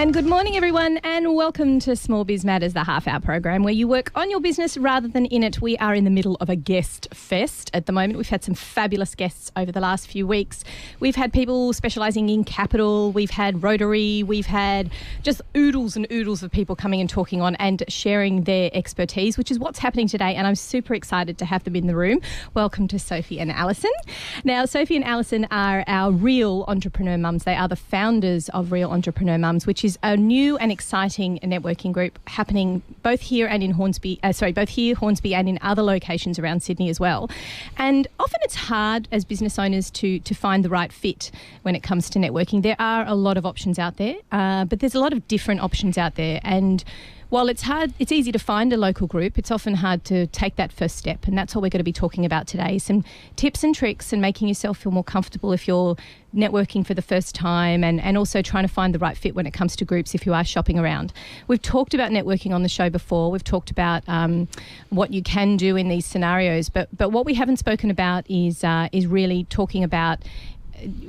And good morning, everyone, and welcome to Small Biz Matters, the half-hour program where you work on your business rather than in it. We are in the middle of a guest fest at the moment. We've had some fabulous guests over the last few weeks. We've had people specialising in capital. We've had Rotary. We've had just oodles and oodles of people coming and talking on and sharing their expertise, which is what's happening today, and I'm super excited to have them in the room. Welcome to Sophie and Alison. Now, Sophie and Alison are our Real Entrepreneur Mums. They are the founders of Real Entrepreneur Mums, which is a new and exciting networking group happening both here and in Hornsby, Hornsby and in other locations around Sydney as well. And often it's hard as business owners to find the right fit when it comes to networking. There are a lot of options out there, but there's a lot of different options out there. And while it's hard, it's easy to find a local group, it's often hard to take that first step. And that's what we're going to be talking about today. Some tips and tricks and making yourself feel more comfortable if you're networking for the first time, and also trying to find the right fit when it comes to groups if you are shopping around. We've talked about networking on the show before. We've talked about what you can do in these scenarios. But what we haven't spoken about is really talking about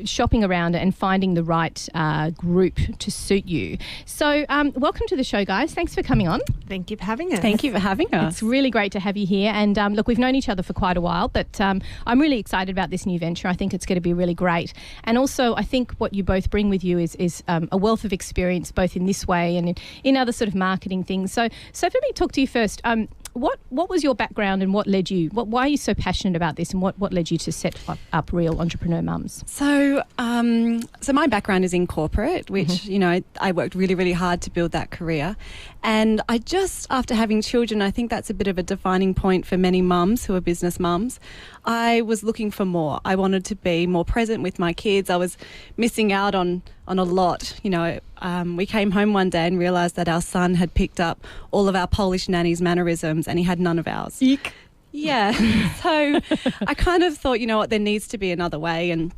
shopping around and finding the right group to suit you. So welcome to the show, guys. Thanks for coming on. Thank you for having us. Thank you for having us. It's really great to have you here. And look, we've known each other for quite a while, but I'm really excited about this new venture. I think it's going to be really great. And also, I think what you both bring with you is a wealth of experience, both in this way and in other sort of marketing things. So let me talk to you first. What was your background and what led you? Why are you so passionate about this, and what led you to set up Real Entrepreneur Mums? So my background is in corporate, which, I worked really, really hard to build that career. And I just, after having children, I think that's a bit of a defining point for many mums who are business mums. I was looking for more. I wanted to be more present with my kids. I was missing out on a lot. We came home one day and realised that our son had picked up all of our Polish nanny's mannerisms and he had none of ours. Eek. Yeah. So I kind of thought, there needs to be another way. And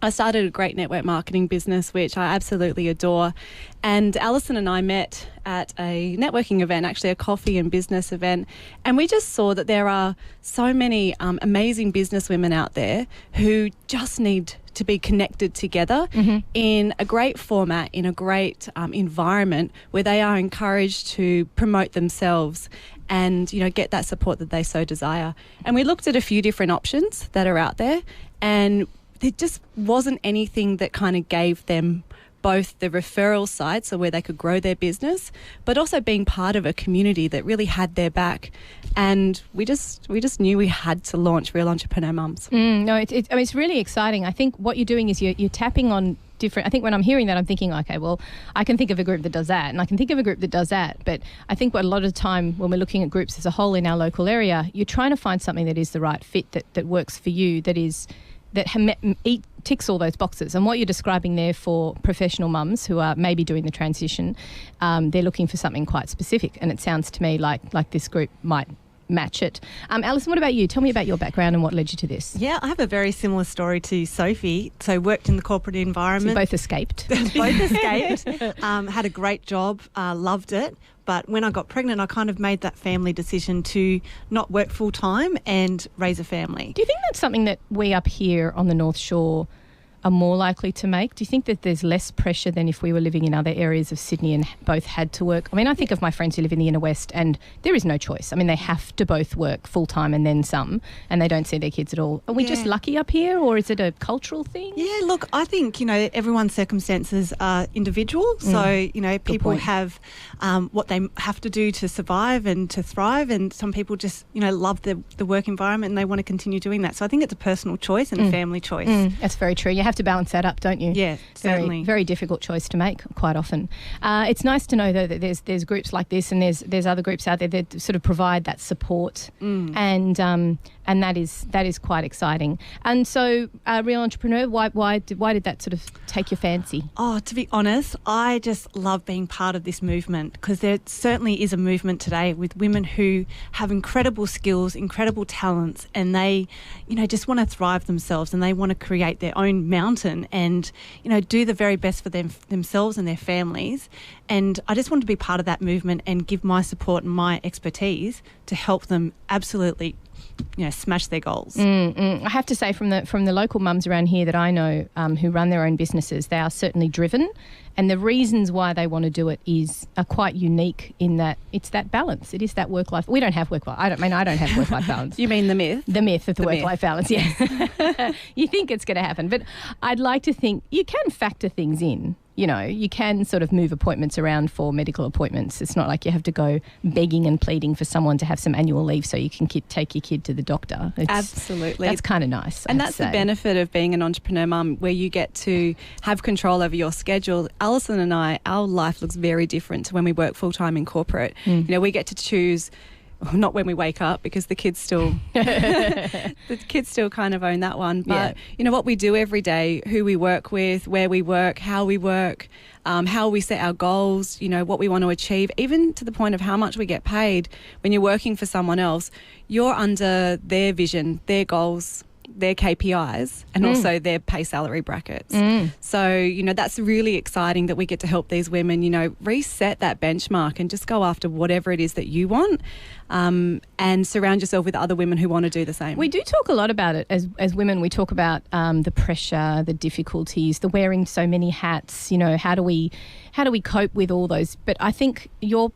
I started a great network marketing business, which I absolutely adore. And Alison and I met at a networking event, actually a coffee and business event. And we just saw that there are so many amazing business women out there who just need to be connected together in a great format, in a great environment where they are encouraged to promote themselves and, get that support that they so desire. And we looked at a few different options that are out there, and there just wasn't anything that kind of gave them both the referral side, so where they could grow their business, but also being part of a community that really had their back. And we just knew we had to launch Real Entrepreneur Mums. It's really exciting. I think what you're doing is you're tapping on different. I think when I'm hearing that, I'm thinking, okay, well, I can think of a group that does that, and I can think of a group that does that. But I think what a lot of the time when we're looking at groups as a whole in our local area, you're trying to find something that is the right fit, that works for you, that ticks all those boxes. And what you're describing there for professional mums who are maybe doing the transition, they're looking for something quite specific. And it sounds to me like this group might match it. Alison, what about you? Tell me about your background and what led you to this. Yeah, I have a very similar story to Sophie. So worked in the corporate environment. So you both escaped. Had a great job, loved it. But when I got pregnant, I kind of made that family decision to not work full time and raise a family. Do you think that's something that we up here on the North Shore are more likely to make? Do you think that there's less pressure than if we were living in other areas of Sydney and both had to work? I mean, I think of my friends who live in the inner west and there is no choice. I mean, they have to both work full time and then some, and they don't see their kids at all. Are we just lucky up here, or is it a cultural thing? Yeah, look, I think, everyone's circumstances are individual. So, people have what they have to do to survive and to thrive, and some people just, love the work environment and they want to continue doing that. So I think it's a personal choice and a family choice. That's very true. You have to balance that up, don't you? Yeah, certainly. Very, very difficult choice to make quite often. It's nice to know, though, that there's groups like this and there's other groups out there that sort of provide that support, and that is quite exciting. And so, Real Entrepreneur, why did that sort of take your fancy? Oh, to be honest, I just love being part of this movement, because there certainly is a movement today with women who have incredible skills, incredible talents, and they, just want to thrive themselves, and they want to create their own mountain and, do the very best for themselves and their families. And I just want to be part of that movement and give my support and my expertise to help them absolutely smash their goals. I have to say, from the local mums around here that I know who run their own businesses, they are certainly driven, and the reasons why they want to do it are quite unique in that it's that balance. It is that work-life. We don't have work-life. I don't have work-life balance. You mean the myth? The myth of the work-life balance, yes. You think it's going to happen, but I'd like to think you can factor things in. You know, you can sort of move appointments around for medical appointments. It's not like you have to go begging and pleading for someone to have some annual leave so you can take your kid to the doctor. Absolutely. That's kind of nice. And that's the benefit of being an entrepreneur mum, where you get to have control over your schedule. Alison and I, our life looks very different to when we work full-time in corporate. You know, we get to choose... not when we wake up, because the kids still kind of own that one. But, you know, what we do every day, who we work with, where we work, how we work, how we set our goals, you know, what we want to achieve, even to the point of how much we get paid. When you're working for someone else, you're under their vision, their goals, their KPIs, and also their pay salary brackets. So, you know, that's really exciting that we get to help these women, you know, reset that benchmark and just go after whatever it is that you want, and surround yourself with other women who want to do the same. We do talk a lot about it as women. We talk about the pressure, the difficulties, the wearing so many hats. You know, how do we cope with all those? But I think you're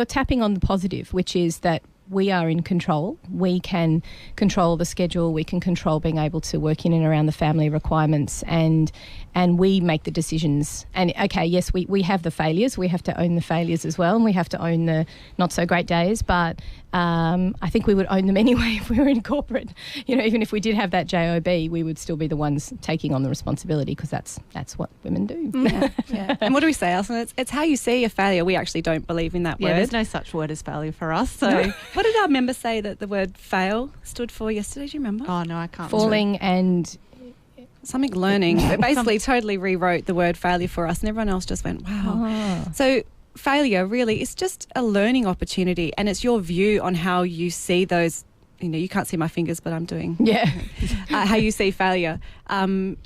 tapping on the positive, which is that we are in control. We can control the schedule. We can control being able to work in and around the family requirements, and we make the decisions. And okay, yes, we have the failures. We have to own the failures as well, and we have to own the not so great days. But I think we would own them anyway if we were in corporate. You know, even if we did have that job, we would still be the ones taking on the responsibility, because that's what women do. Yeah. And what do we say, Alison? It's how you see a failure. We actually don't believe in that word. Yeah, there's no such word as failure for us. So. What did our member say that the word fail stood for yesterday? Do you remember? Oh, no, I can't. Falling and... something learning. It basically totally rewrote the word failure for us, and everyone else just went, wow. Oh. So failure really is just a learning opportunity, and it's your view on how you see those, you know, you can't see my fingers, but I'm doing. Yeah. How you see failure. And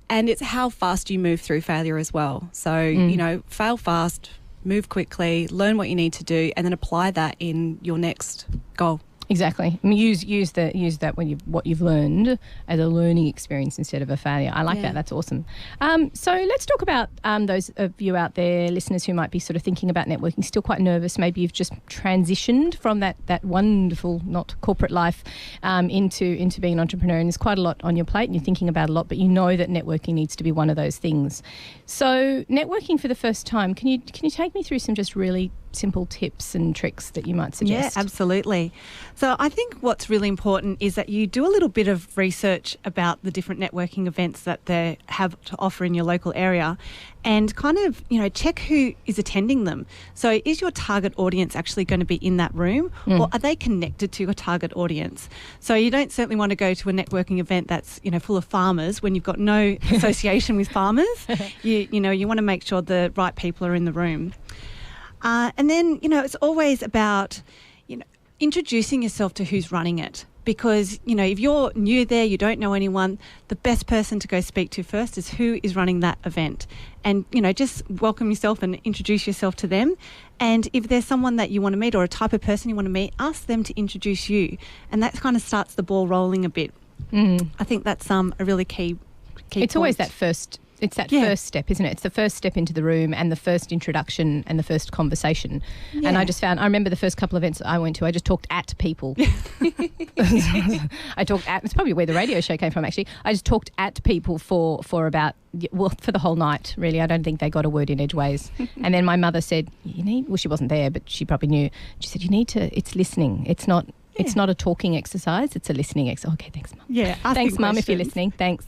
it's how fast you move through failure as well. So, you know, fail fast, move quickly, learn what you need to do, and then apply that in your next goal. Exactly. I mean, use that what you've learned as a learning experience instead of a failure. I like that. That's awesome. So let's talk about those of you out there, listeners, who might be sort of thinking about networking, still quite nervous. Maybe you've just transitioned from that wonderful, not corporate life into being an entrepreneur, and there's quite a lot on your plate and you're thinking about a lot, but you know that networking needs to be one of those things. So networking for the first time, can you take me through some just really simple tips and tricks that you might suggest? Yeah, absolutely. So I think what's really important is that you do a little bit of research about the different networking events that they have to offer in your local area, and kind of, you know, check who is attending them. So is your target audience actually going to be in that room, or are they connected to your target audience? So you don't certainly want to go to a networking event that's, you know, full of farmers when you've got no association with farmers. You know, you want to make sure the right people are in the room. And then, you know, it's always about, you know, introducing yourself to who's running it. Because, you know, if you're new there, you don't know anyone, the best person to go speak to first is who is running that event. And, you know, just welcome yourself and introduce yourself to them. And if there's someone that you want to meet or a type of person you want to meet, ask them to introduce you. And that kind of starts the ball rolling a bit. I think that's a really key It's point. always that first... It's that first step, isn't it? It's the first step into the room and the first introduction and the first conversation. Yeah. And I remember the first couple of events I went to, I just talked at people. It's probably where the radio show came from, actually. I just talked at people for the whole night, really. I don't think they got a word in edgeways. And then my mother said, she wasn't there, but she probably knew. She said, it's listening. It's not a talking exercise, it's a listening exercise. Okay, thanks, Mum. Yeah. Thanks, Mum, if you're listening. Thanks.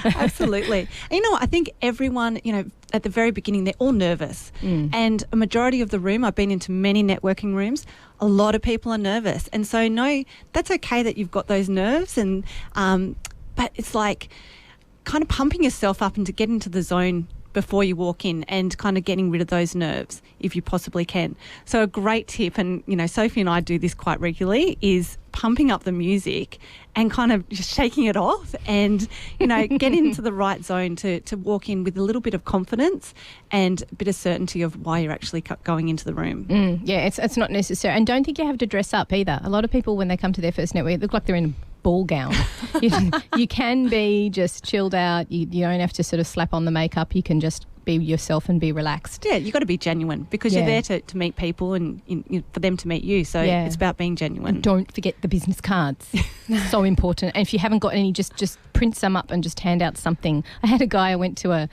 Absolutely. And you know what? I think everyone, you know, at the very beginning, they're all nervous. And a majority of the room, I've been into many networking rooms, a lot of people are nervous. And so, no, that's okay that you've got those nerves. And but it's like kind of pumping yourself up and to get into the zone before you walk in, and kind of getting rid of those nerves if you possibly can. So a great tip, and, you know, Sophie and I do this quite regularly, is pumping up the music and kind of just shaking it off and, you know, get into the right zone to walk in with a little bit of confidence and a bit of certainty of why you're actually going into the room. Yeah, it's not necessary. And don't think you have to dress up either. A lot of people, when they come to their first network, look like they're in ball gown. You can be just chilled out. You don't have to sort of slap on the makeup. You can just be yourself and be relaxed. Yeah, you've got to be genuine because you're there to meet people and for them to meet you. So it's about being genuine. And don't forget the business cards. So important. And if you haven't got any, just print some up and just hand out something. I had a guy I went to it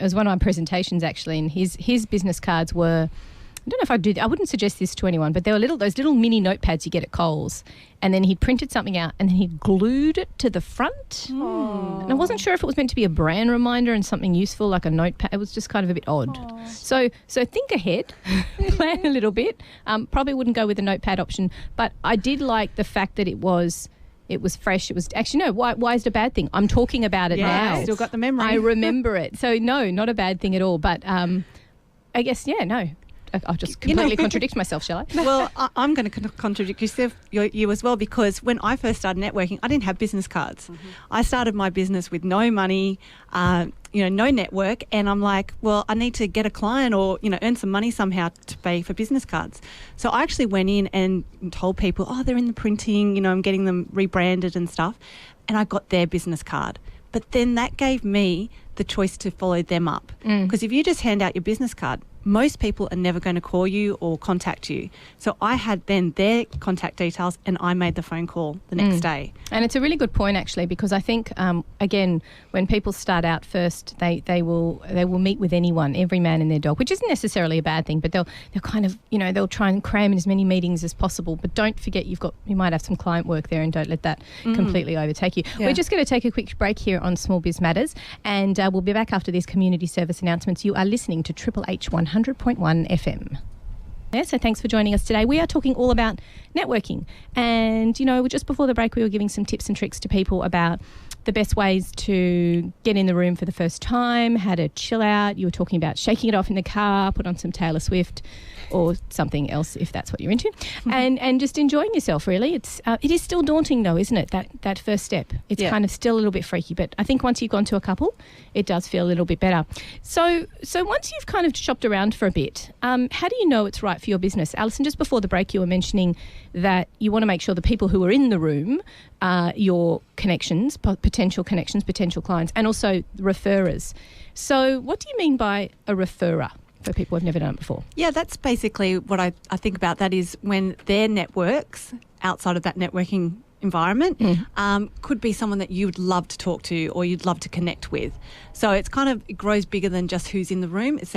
was one of my presentations actually, and his business cards were, I don't know if I'd do I wouldn't suggest this to anyone, but they were those little mini notepads you get at Coles, and then he'd printed something out and then he glued it to the front. And I wasn't sure if it was meant to be a brand reminder and something useful like a notepad. It was just kind of a bit odd. So think ahead, plan a little bit. Probably wouldn't go with the notepad option, but I did like the fact that it was fresh. It was actually, no, why is it a bad thing? I'm talking about it now. Still got the memory. I remember it. So no, not a bad thing at all. But I guess, no. I'll just completely contradict myself, shall I? Well, I'm going to contradict you as well, because when I first started networking, I didn't have business cards. I started my business with no money, no network, and I'm like, well, I need to get a client or, earn some money somehow to pay for business cards. So I actually went in and told people, they're in the printing, I'm getting them rebranded and stuff, and I got their business card. But then that gave me the choice to follow them up. Because if you just hand out your business card, most people are never going to call you or contact you. So I had then their contact details and I made the phone call the next day. And it's a really good point actually, because I think, again, when people start out first, they will meet with anyone, every man and their dog, which isn't necessarily a bad thing, but they'll kind of, they'll try and cram in as many meetings as possible. But don't forget you might have some client work there, and don't let that completely overtake you. Yeah. We're just going to take a quick break here on Small Biz Matters, and we'll be back after these community service announcements. You are listening to Triple H 100.1 FM. Yeah, so thanks for joining us today. We are talking all about networking, and just before the break we were giving some tips and tricks to people about the best ways to get in the room for the first time, how to chill out. You were talking about shaking it off in the car, put on some Taylor Swift or something else if that's what you're into, and just enjoying yourself really. It is still daunting though, isn't it, that first step? It's kind of still a little bit freaky, but I think once you've gone to a couple, it does feel a little bit better. So once you've kind of shopped around for a bit, how do you know it's right for your business? Alison, just before the break you were mentioning that you want to make sure the people who are in the room are your connections, potential clients, and also referrers. So what do you mean by a referrer for people who've never done it before? Yeah, that's basically what I think about. That is when their networks outside of that networking environment could be someone that you would love to talk to or you'd love to connect with. So it grows bigger than just who's in the room. It's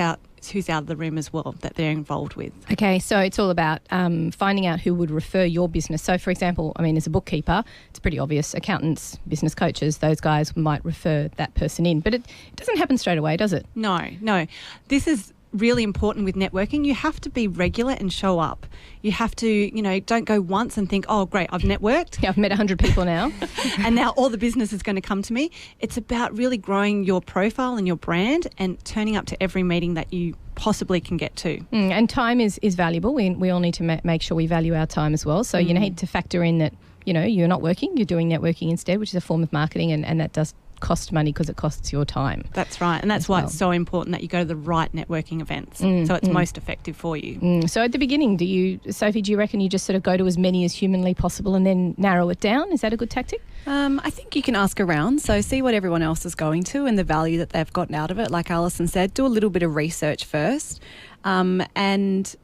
who's out of the room as well that they're involved with. Okay, so it's all about finding out who would refer your business. So, for example, as a bookkeeper, it's pretty obvious. Accountants, business coaches, those guys might refer that person in. But it doesn't happen straight away, does it? No. This is really important with networking. You have to be regular and show up. You have to, don't go once and think, oh, great, I've networked. Yeah, I've met 100 people now. And now all the business is going to come to me. It's about really growing your profile and your brand and turning up to every meeting that you possibly can get to. And time is valuable. We all need to make sure we value our time as well. So you need to factor in that, you're not working, you're doing networking instead, which is a form of marketing, and that does cost money because it costs your time. That's right, and that's why it's so important that you go to the right networking events so it's most effective for you. So at the beginning, Sophie, do you reckon you just sort of go to as many as humanly possible and then narrow it down? Is that a good tactic? I think you can ask around, so see what everyone else is going to and the value that they've gotten out of it. Like Alison said, do a little bit of research first, and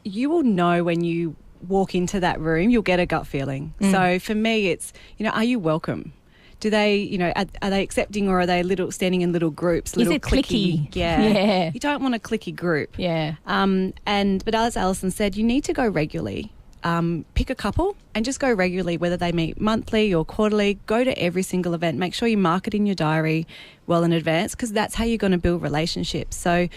you will know when you walk into that room, you'll get a gut feeling. So for me, it's, are you welcome? Do they, are they accepting, or are they standing in little groups? Is it clicky? Yeah. You don't want a clicky group. Yeah. But as Alison said, you need to go regularly. Pick a couple and just go regularly, whether they meet monthly or quarterly. Go to every single event. Make sure you mark it in your diary well in advance, because that's how you're going to build relationships. So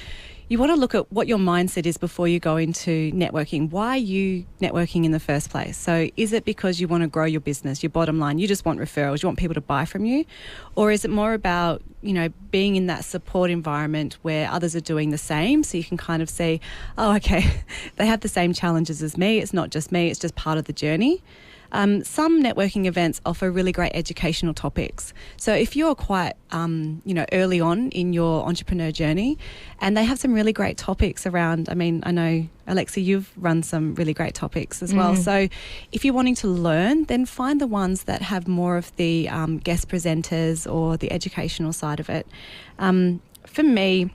you want to look at what your mindset is before you go into networking. Why are you networking in the first place? So is it because you want to grow your business, your bottom line, you just want referrals, you want people to buy from you? Or is it more about, being in that support environment where others are doing the same, so you can kind of see, oh, okay, they have the same challenges as me. It's not just me, it's just part of the journey. Some networking events offer really great educational topics. So if you're quite, early on in your entrepreneur journey, and they have some really great topics around, I know, Alexa, you've run some really great topics as well. So if you're wanting to learn, then find the ones that have more of the guest presenters or the educational side of it. For me,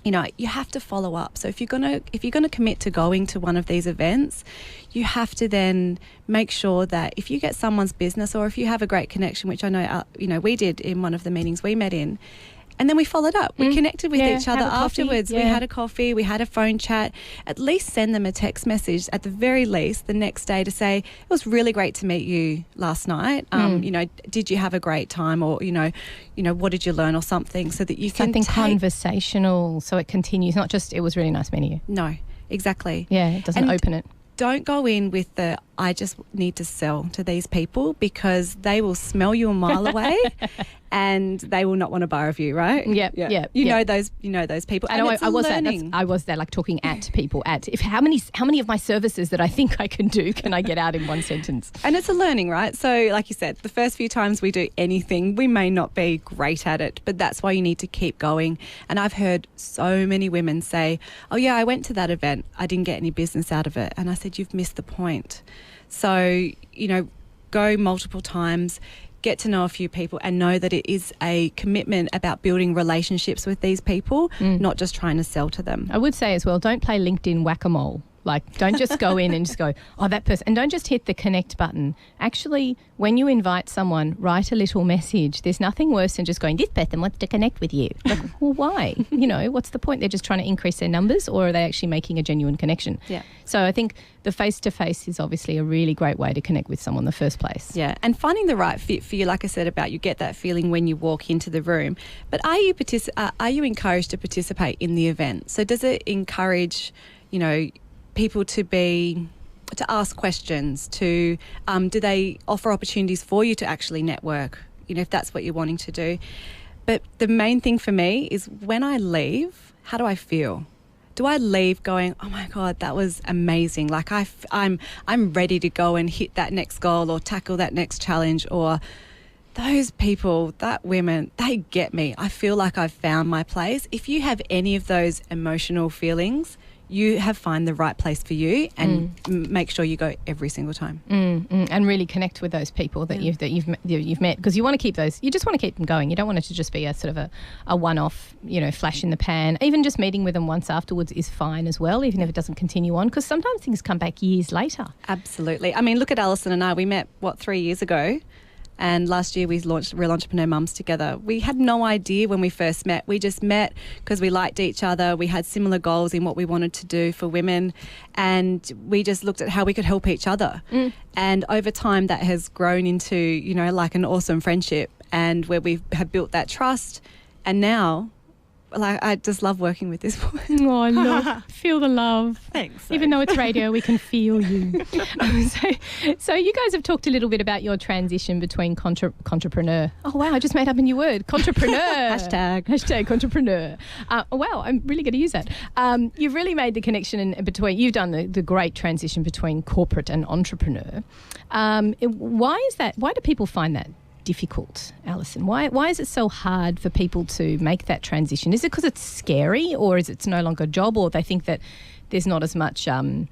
you have to follow up. So if you're gonna commit to going to one of these events, you have to then make sure that if you get someone's business, or if you have a great connection, which I know we did in one of the meetings we met in, and then we followed up. We connected with each other afterwards. We had a coffee. We had a phone chat. At least send them a text message at the very least the next day to say, it was really great to meet you last night. Did you have a great time? Or, what did you learn or something, so that you can something conversational, so it continues, not just, it was really nice meeting you. No, exactly. Yeah, it doesn't open it. Don't go in with the, I just need to sell to these people, because they will smell you a mile away and they will not want to buy of you, right? Yeah. You know those people. I was there, like talking at people how many of my services that I think I can do can I get out in one sentence? And it's a learning, right? So like you said, the first few times we do anything, we may not be great at it, but that's why you need to keep going. And I've heard so many women say, oh yeah, I went to that event, I didn't get any business out of it. And I said, you've missed the point. So, go multiple times, get to know a few people, and know that it is a commitment about building relationships with these people, not just trying to sell to them. I would say as well, don't play LinkedIn whack-a-mole. Like, don't just go in and just go, oh, that person. And don't just hit the connect button. Actually, when you invite someone, write a little message. There's nothing worse than just going, this person wants to connect with you. Like, well, why? What's the point? They're just trying to increase their numbers, or are they actually making a genuine connection? Yeah. So I think the face-to-face is obviously a really great way to connect with someone in the first place. Yeah, and finding the right fit for you, like I said about, you get that feeling when you walk into the room. But are you encouraged to participate in the event? So does it encourage, people to ask questions, do they offer opportunities for you to actually network, if that's what you're wanting to do? But the main thing for me is, when I leave, how do I feel? Do I leave going, oh my God, that was amazing. Like I'm ready to go and hit that next goal or tackle that next challenge, or those people, that women, they get me. I feel like I've found my place. If you have any of those emotional feelings, you have found the right place for you, and make sure you go every single time. And really connect with those people that you've met, because you want to keep those. You just want to keep them going. You don't want it to just be a sort of a one-off, flash in the pan. Even just meeting with them once afterwards is fine as well, even if it doesn't continue on, because sometimes things come back years later. Absolutely. I mean, look at Alison and I. We met 3 years ago. And last year we launched Real Entrepreneurial Mums together. We had no idea when we first met. We just met because we liked each other. We had similar goals in what we wanted to do for women. And we just looked at how we could help each other. And over time that has grown into, like an awesome friendship, and where we have built that trust. And now, I just love working with this woman. Oh, I love, feel the love. Thanks. Even though it's radio, we can feel you. So you guys have talked a little bit about your transition between contrepreneur. Oh, wow, I just made up a new word. Contrepreneur. Hashtag contrepreneur. Wow, I'm really going to use that. You've really made the connection between, you've done the great transition between corporate and entrepreneur. Why is that? Why do people find that difficult, Alison? Why is it so hard for people to make that transition? Is it because it's scary, or is it no longer a job, or they think that there's not as much, I don't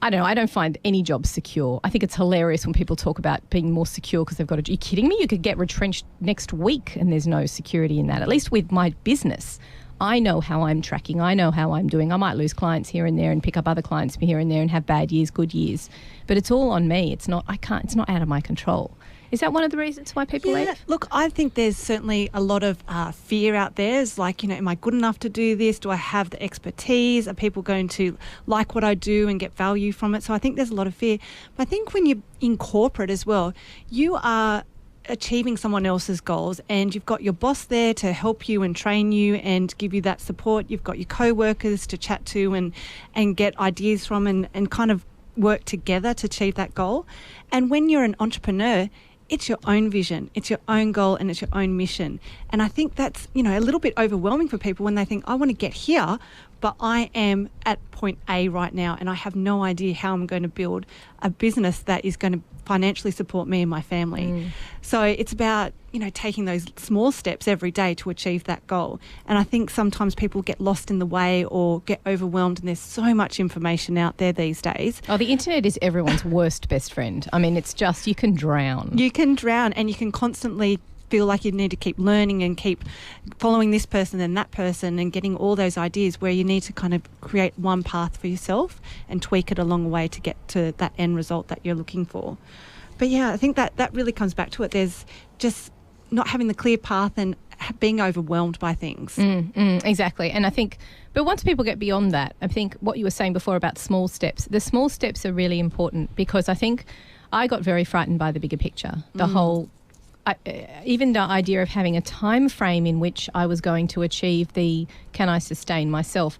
know, I don't find any job secure. I think it's hilarious when people talk about being more secure because they've got are you kidding me? You could get retrenched next week and there's no security in that. At least with my business, I know how I'm tracking. I know how I'm doing. I might lose clients here and there and pick up other clients here and there and have bad years, good years. But it's all on me. It's not out of my control. Is that one of the reasons why people leave? Look, I think there's certainly a lot of fear out there. It's like, am I good enough to do this? Do I have the expertise? Are people going to like what I do and get value from it? So I think there's a lot of fear. But I think when you're in corporate as well, you are achieving someone else's goals, and you've got your boss there to help you and train you and give you that support. You've got your co-workers to chat to and get ideas from and kind of work together to achieve that goal. And when you're an entrepreneur, it's your own vision, it's your own goal, and it's your own mission. And I think that's, a little bit overwhelming for people when they think, I want to get here, but I am at point A right now and I have no idea how I'm going to build a business that is going to financially support me and my family. So it's about, taking those small steps every day to achieve that goal. And I think sometimes people get lost in the way or get overwhelmed, and there's so much information out there these days. Oh, the internet is everyone's worst best friend. I mean, it's just, you can drown. You can drown, and you can constantly feel like you need to keep learning and keep following this person and that person and getting all those ideas, where you need to kind of create one path for yourself and tweak it along the way to get to that end result that you're looking for. But yeah, I think that really comes back to it. There's just not having the clear path and being overwhelmed by things. Exactly. And I think, but once people get beyond that, I think what you were saying before about small steps, the small steps are really important, because I think I got very frightened by the bigger picture, the whole, even the idea of having a time frame in which I was going to achieve the can I sustain myself.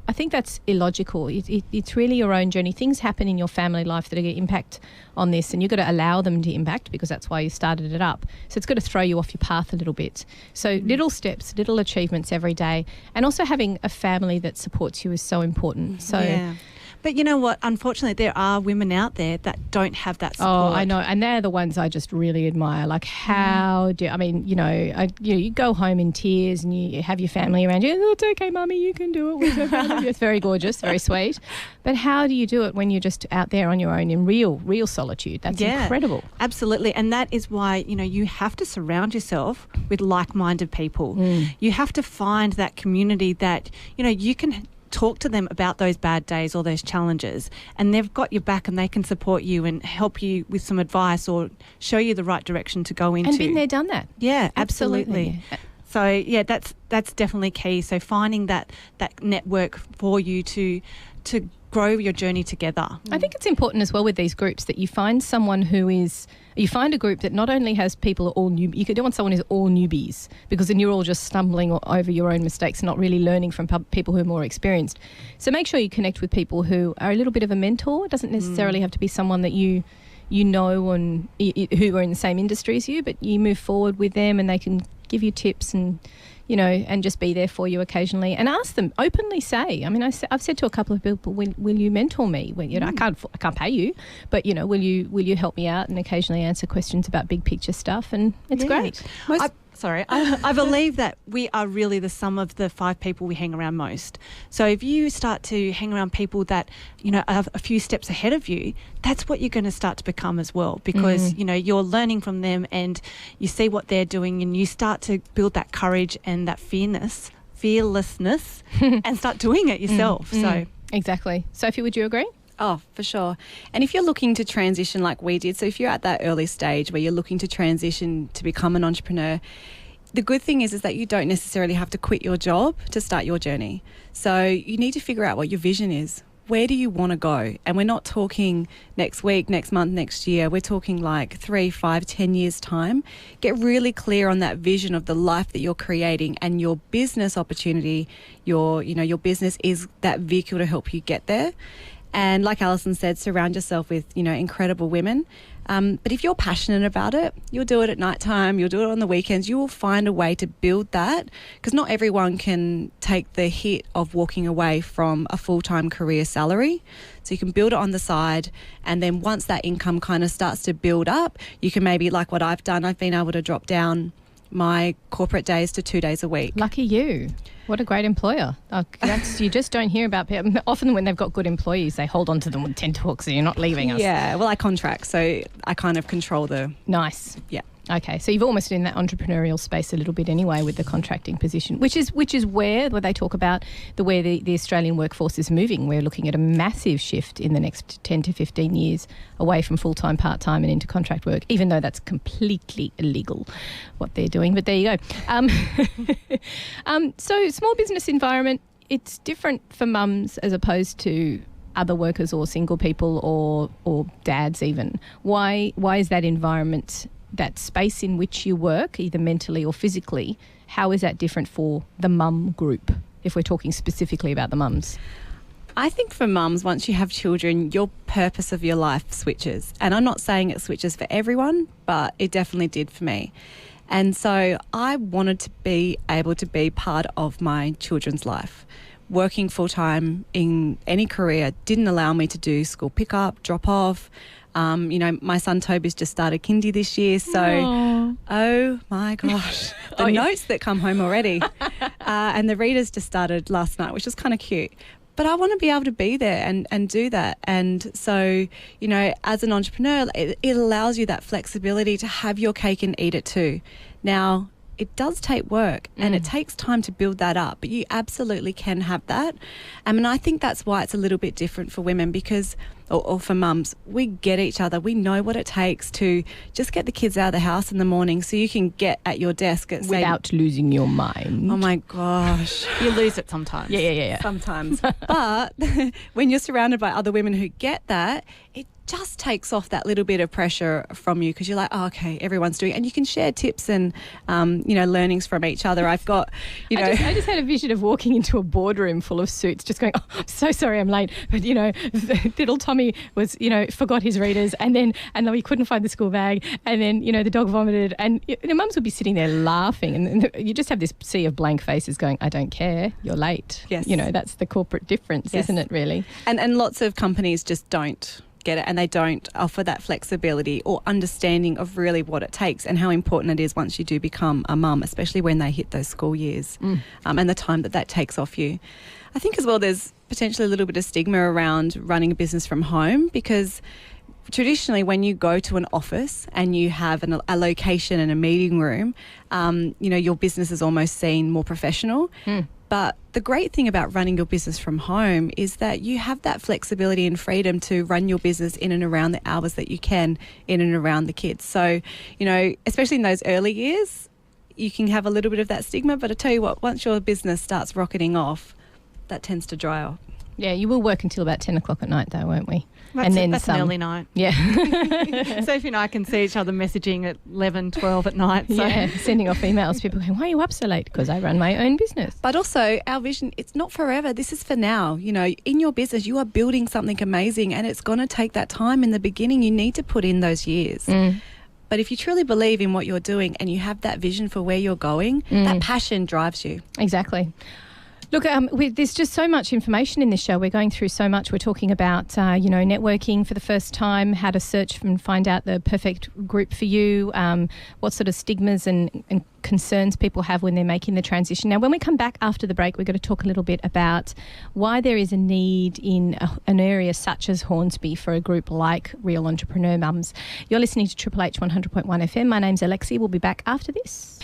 I think that's illogical. It's really your own journey. Things happen in your family life that are going to impact on this, and you've got to allow them to impact, because that's why you started it up. So it's got to throw you off your path a little bit. So little steps, little achievements every day, and also having a family that supports you is so important. So. Yeah. But you know what? Unfortunately, there are women out there that don't have that support. Oh, I know. And they're the ones I just really admire. Like, how do... I mean, you go home in tears and you have your family around you. Oh, it's okay, Mummy, you can do it. We're so proud of you. It's very gorgeous, very sweet. But how do you do it when you're just out there on your own in real solitude? That's incredible. Absolutely. And that is why, you have to surround yourself with like-minded people. You have to find that community that, you can talk to them about those bad days or those challenges, and they've got your back and they can support you and help you with some advice or show you the right direction to go into. And been there, done that. Yeah, absolutely. So yeah, that's definitely key. So finding that network for you to grow your journey together. I think it's important as well with these groups that you find someone you find a group that not only has people all new. You don't want someone who's all newbies, because then you're all just stumbling over your own mistakes and not really learning from people who are more experienced. So make sure you connect with people who are a little bit of a mentor. It doesn't necessarily have to be someone that you know and who are in the same industry as you, but you move forward with them and they can give you tips and and just be there for you occasionally, and ask them, openly say. I mean, I've said to a couple of people, will you mentor me? When, I can't pay you, but will you help me out and occasionally answer questions about big picture stuff? And it's great. I believe that we are really the sum of the 5 people we hang around most. So if you start to hang around people that, are a few steps ahead of you, that's what you're going to start to become as well, because, you're learning from them and you see what they're doing and you start to build that courage and that fearlessness and start doing it yourself. So exactly. Sophie, would you agree? Oh, for sure. And if you're looking to transition like we did, so if you're at that early stage where you're looking to transition to become an entrepreneur, the good thing is that you don't necessarily have to quit your job to start your journey. So you need to figure out what your vision is. Where do you want to go? And we're not talking next week, next month, next year. We're talking like 3, 5, 10 years time. Get really clear on that vision of the life that you're creating, and your business opportunity, your business is that vehicle to help you get there. And like Alison said, surround yourself with, incredible women. But if you're passionate about it, you'll do it at nighttime, you'll do it on the weekends. You will find a way to build that, because not everyone can take the hit of walking away from a full-time career salary. So you can build it on the side, and then once that income kind of starts to build up, you can maybe, like what I've done, I've been able to drop down my corporate days to 2 days a week. Lucky you. What a great employer. You just don't hear about people. Often when they've got good employees, they hold on to them with tenterhooks, so you're not leaving us. Yeah, well, I contract, so I kind of control the... Nice. Yeah. Okay, so you've almost in that entrepreneurial space a little bit anyway with the contracting position, which is where they talk about where the Australian workforce is moving. We're looking at a massive shift in the next 10 to 15 years away from full-time, part-time and into contract work, even though that's completely illegal what they're doing. But there you go. So small business environment, it's different for mums as opposed to other workers or single people or dads even. Why is that environment, that space in which you work, either mentally or physically, how is that different for the mum group, if we're talking specifically about the mums? I think for mums, once you have children, your purpose of your life switches. And I'm not saying it switches for everyone, but it definitely did for me. And so I wanted to be able to be part of my children's life. Working full-time in any career didn't allow me to do school pickup, drop-off. My son Toby's just started kindy this year, so Aww. oh my gosh, the notes that come home already. And the readers just started last night, which was kind of cute. But I want to be able to be there and do that. And so, as an entrepreneur, it allows you that flexibility to have your cake and eat it too. Now, it does take work and it takes time to build that up, but you absolutely can have that. And I think that's why it's a little bit different for women because, or for mums, we get each other. We know what it takes to just get the kids out of the house in the morning so you can get at your desk at without losing your mind. Oh my gosh. You lose it sometimes. Yeah. Sometimes. But when you're surrounded by other women who get that, it just takes off that little bit of pressure from you because you're like, oh, okay, everyone's doing it. And you can share tips and, learnings from each other. I've got, I just had a vision of walking into a boardroom full of suits just going, oh, I'm so sorry I'm late. But, little Tommy was, forgot his readers and then he couldn't find the school bag and then, the dog vomited and mums would be sitting there laughing and you just have this sea of blank faces going, I don't care, you're late. Yes. That's the corporate difference, yes. Isn't it really? And lots of companies just don't get it and they don't offer that flexibility or understanding of really what it takes and how important it is once you do become a mum, especially when they hit those school years and the time that takes off you. I think as well there's potentially a little bit of stigma around running a business from home because traditionally when you go to an office and you have a location and a meeting room, your business is almost seen more professional. But the great thing about running your business from home is that you have that flexibility and freedom to run your business in and around the hours that you can in and around the kids. So, especially in those early years, you can have a little bit of that stigma. But I tell you what, once your business starts rocketing off, that tends to dry off. Yeah, you will work until about 10 o'clock at night though, won't we? That's an early night. Yeah. Sophie and I can see each other messaging at 11, 12 at night. So. Yeah, sending off emails. People going, why are you up so late? Because I run my own business. But also our vision, it's not forever. This is for now. In your business, you are building something amazing and it's going to take that time in the beginning. You need to put in those years. But if you truly believe in what you're doing and you have that vision for where you're going, that passion drives you. Exactly. Look, there's just so much information in this show. We're going through so much. We're talking about, networking for the first time, how to search and find out the perfect group for you, what sort of stigmas and concerns people have when they're making the transition. Now, when we come back after the break, we're going to talk a little bit about why there is a need in an area such as Hornsby for a group like Real Entrepreneur Mums. You're listening to Triple H 100.1 FM. My name's Alexi. We'll be back after this.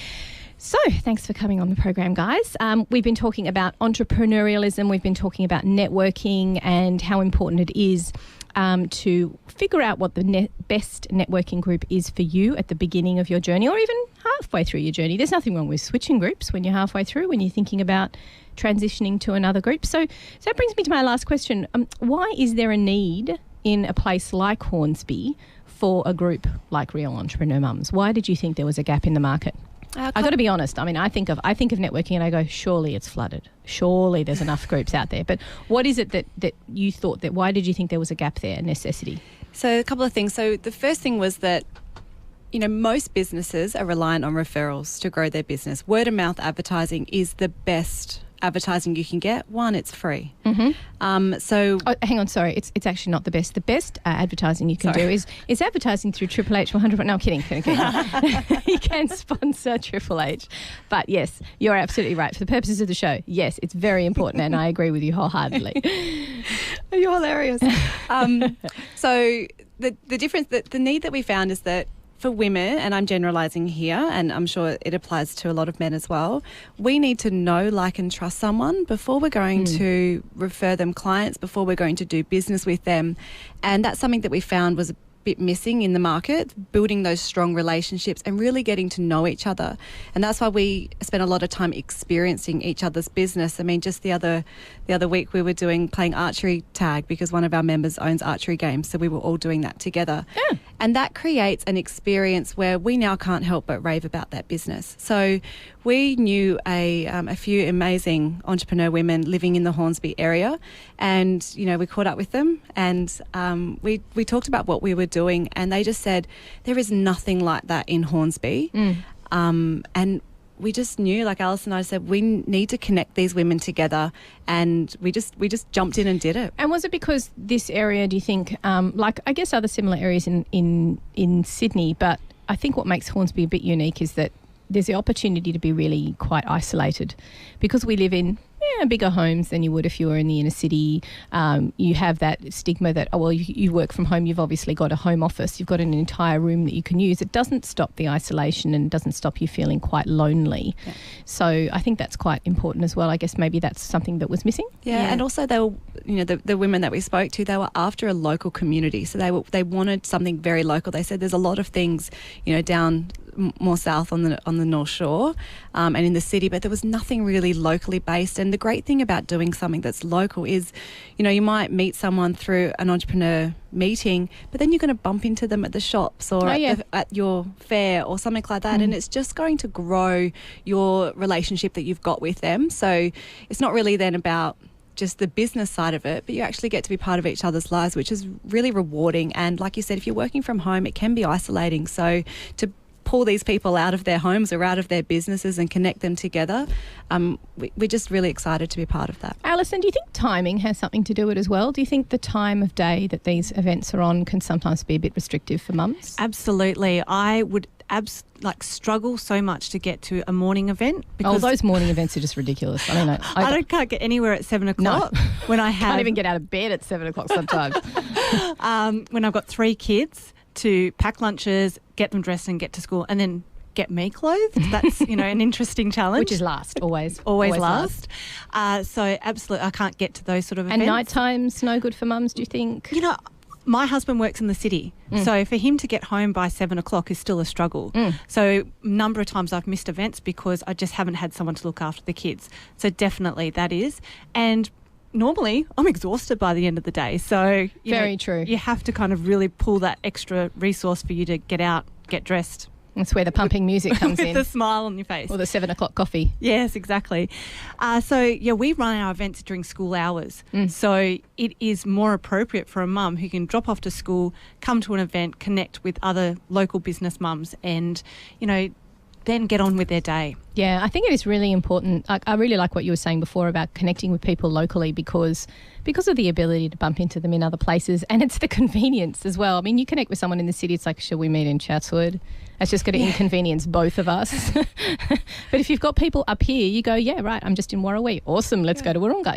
So thanks for coming on the program, guys. We've been talking about entrepreneurialism. We've been talking about networking and how important it is to figure out what the best networking group is for you at the beginning of your journey or even halfway through your journey. There's nothing wrong with switching groups when you're halfway through, when you're thinking about transitioning to another group. So that brings me to my last question. Why is there a need in a place like Hornsby for a group like Real Entrepreneur Mums? Why did you think there was a gap in the market? I've got to be honest. I mean, I think of networking and I go, surely it's flooded. Surely there's enough groups out there. But what is it that you thought why did you think there was a gap there, a necessity? So a couple of things. So the first thing was that, most businesses are reliant on referrals to grow their business. Word of mouth advertising is the best advertising you can get. One, it's free. Hang on, sorry, it's actually not the best. The best advertising you can do is advertising through Triple H 100. No, I'm kidding. You can sponsor Triple H, but yes, you're absolutely right. For the purposes of the show, yes, it's very important, and I agree with you wholeheartedly. You're hilarious. So the difference, the need that we found is that for women, and I'm generalising here, and I'm sure it applies to a lot of men as well, we need to know, like and trust someone before we're going to refer them clients, before we're going to do business with them. And that's something that we found was a bit missing in the market, building those strong relationships and really getting to know each other. And that's why we spent a lot of time experiencing each other's business. I mean, just the other week we were playing archery tag because one of our members owns archery games, so we were all doing that together. Yeah. And that creates an experience where we now can't help but rave about that business. So we knew a few amazing entrepreneur women living in the Hornsby area, and we caught up with them and we talked about what we were doing, and they just said there is nothing like that in Hornsby. And we just knew, like Alison and I said, we need to connect these women together, and we just jumped in and did it. And was it because this area, do you think, like I guess other similar areas in Sydney, but I think what makes Hornsby a bit unique is that there's the opportunity to be really quite isolated because we live in bigger homes than you would if you were in the inner city. You have that stigma that, you work from home, you've obviously got a home office, you've got an entire room that you can use. It doesn't stop the isolation and doesn't stop you feeling quite lonely. Yeah. So I think that's quite important as well. I guess maybe that's something that was missing. Yeah. And also they were, the women that we spoke to, they were after a local community. So they wanted something very local. They said there's a lot of things, down more south on the North Shore and in the city, but there was nothing really locally based. And the great thing about doing something that's local is, you might meet someone through an entrepreneur meeting, but then you're going to bump into them at the shops or at your fair or something like that, and it's just going to grow your relationship that you've got with them. So it's not really then about just the business side of it, but you actually get to be part of each other's lives, which is really rewarding. And like you said, if you're working from home, it can be isolating. So to pull these people out of their homes or out of their businesses and connect them together, we're just really excited to be part of that. Alison, do you think timing has something to do with it as well? Do you think the time of day that these events are on can sometimes be a bit restrictive for mums? Absolutely. I would struggle so much to get to a morning event because those morning events are just ridiculous. I don't know. I can't get anywhere at 7 o'clock when I have... Can't even get out of bed at 7 o'clock sometimes. When I've got 3 kids to pack lunches, get them dressed and get to school, and then get me clothed. That's, an interesting challenge. Which is last, always. Always last. So absolutely, I can't get to those sort of events. And night time's no good for mums, do you think? My husband works in the city, so for him to get home by 7 o'clock is still a struggle. So a number of times I've missed events because I just haven't had someone to look after the kids. So definitely that is. And normally I'm exhausted by the end of the day. So very true. You have to kind of really pull that extra resource for you to get out, get dressed. That's where the pumping music comes in. With the smile on your face. Or the 7 o'clock coffee. Yes, exactly. We run our events during school hours. So it is more appropriate for a mum who can drop off to school, come to an event, connect with other local business mums and, then get on with their day. Yeah, I think it is really important. I really like what you were saying before about connecting with people locally because of the ability to bump into them in other places, and it's the convenience as well. I mean, you connect with someone in the city, it's like, shall we meet in Chatswood? It's just going to inconvenience both of us. But if you've got people up here, you go, yeah, right, I'm just in Warrawee. Awesome, let's go to Wahroonga.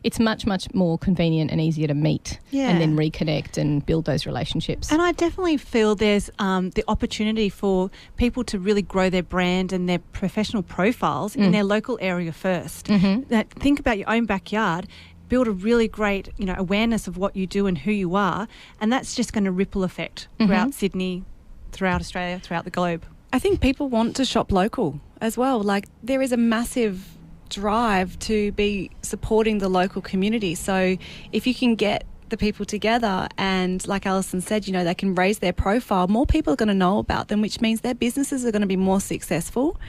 It's much, much more convenient and easier to meet and then reconnect and build those relationships. And I definitely feel there's the opportunity for people to really grow their brand and their professional profiles in their local area first. Think about your own backyard. Build a really great, awareness of what you do and who you are, and that's just going to ripple effect throughout Sydney, throughout Australia, throughout the globe. I think people want to shop local as well. Like, there is a massive drive to be supporting the local community. So if you can get the people together and, like Alison said, they can raise their profile, more people are going to know about them, which means their businesses are going to be more successful,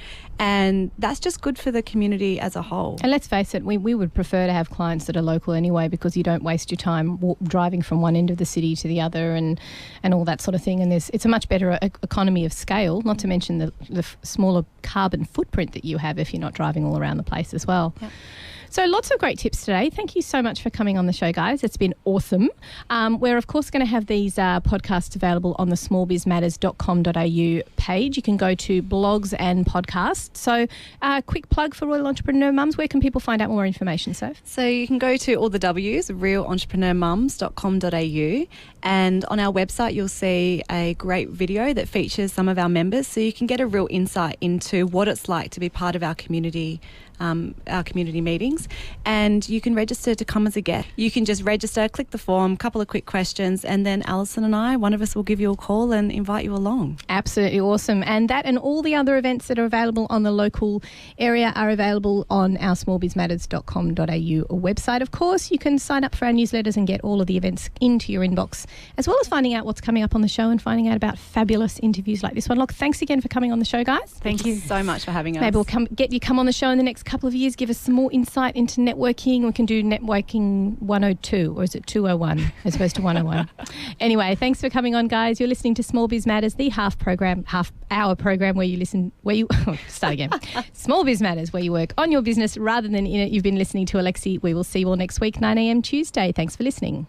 and that's just good for the community as a whole. And let's face it, we would prefer to have clients that are local anyway, because you don't waste your time driving from one end of the city to the other and all that sort of thing, and it's a much better economy of scale, not to mention the smaller carbon footprint that you have if you're not driving all around the place as well. Yep. So lots of great tips today. Thank you so much for coming on the show, guys. It's been awesome. We're, of course, going to have these podcasts available on the smallbizmatters.com.au page. You can go to blogs and podcasts. So quick plug for Royal Entrepreneur Mums. Where can people find out more information, Soph? So you can go to all the W's, realentrepreneurmums.com.au, and on our website you'll see a great video that features some of our members, so you can get a real insight into what it's like to be part of our community meetings, and you can register to come as a guest. You can just register, click the form, couple of quick questions, and then Alison and one of us will give you a call and invite you along. Absolutely awesome. And that and all the other events that are available on the local area are available on our smallbizmatters.com.au website. Of course, you can sign up for our newsletters and get all of the events into your inbox, as well as finding out what's coming up on the show and finding out about fabulous interviews like this one. Look, thanks again for coming on the show, guys. Thank you so much for having us. Maybe we'll come on the show in the next couple of years give us some more insight into networking. We can do networking 102, or is it 201 as opposed to 101? Anyway, thanks for coming on, guys. You're listening to Small Biz Matters, the half-hour program start again. Small Biz Matters, where you work on your business rather than in it. You've been listening to Alexi. We will see you all next week, 9 a.m. Tuesday. Thanks for listening.